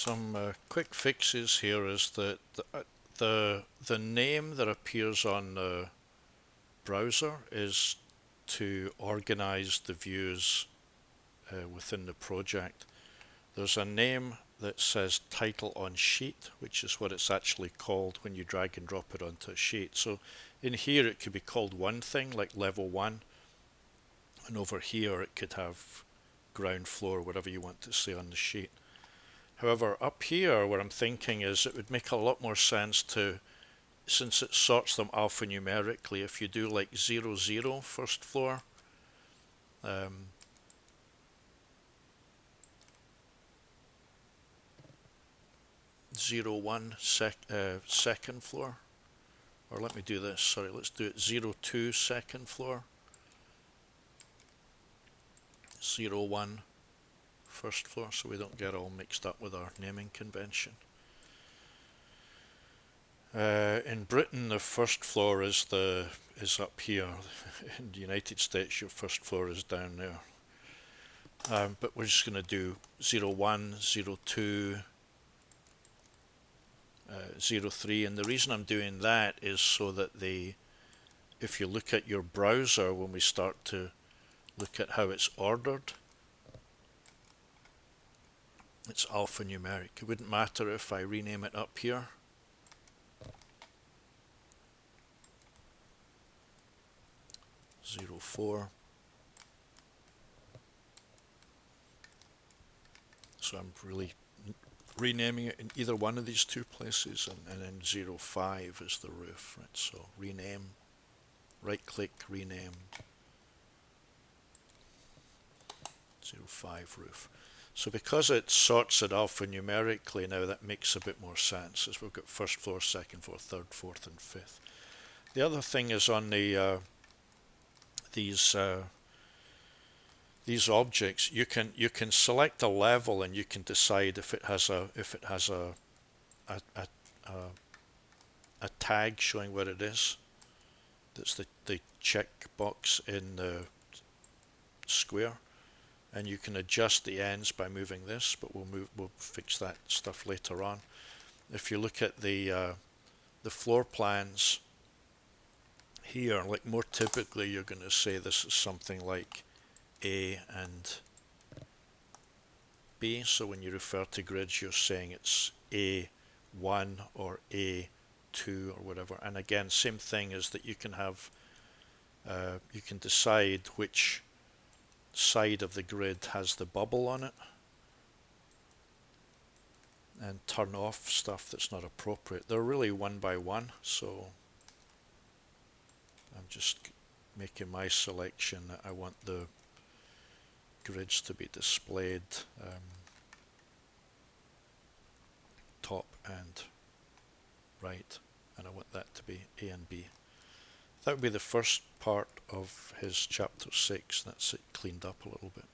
Some quick fixes here is that the name that appears on the browser is to organize the views within the project. There's a name that says title on sheet, which is what it's actually called when you drag and drop it onto a sheet. So in here it could be called one thing, like level 1, and over here it could have ground floor, whatever you want to say on the sheet. However, up here, what I'm thinking is it would make a lot more sense to, since it sorts them alphanumerically, if you do like 0, 0 first floor, 0, 1 second floor, or let me do this, sorry, let's do it 0, 2 second floor, 0, 1 first floor, so we don't get all mixed up with our naming convention. In Britain, the first floor is up here. In the United States, your first floor is down there. But we're just going to do 0, 1, 0, 2, 0, 3, and the reason I'm doing that is so that if you look at your browser, when we start to look at how it's ordered, it's alphanumeric. It wouldn't matter if I rename it up here. Zero 4. So I'm really renaming it in either one of these two places, and then 0, 5 is the roof, right? So rename, right click, rename, 0, 5 roof. So because it sorts it alphanumerically now, that makes a bit more sense, as we've got first floor, second floor, third, fourth, and fifth. The other thing is on the these objects, you can select a level and you can decide if it has a tag showing what it is. That's the check box in the square, and you can adjust the ends by moving this, but we'll fix that stuff later on. If you look at the floor plans here, like more typically you're going to say this is something like A and B, so when you refer to grids you're saying it's A1 or A2 or whatever. And again, same thing is that you can have you can decide which side of the grid has the bubble on it and turn off stuff that's not appropriate. They're really one by one, so I'm just making my selection that I want the grids to be displayed top and right, and I want that to be A and B. That would be the first part of his chapter 6. That's it cleaned up a little bit.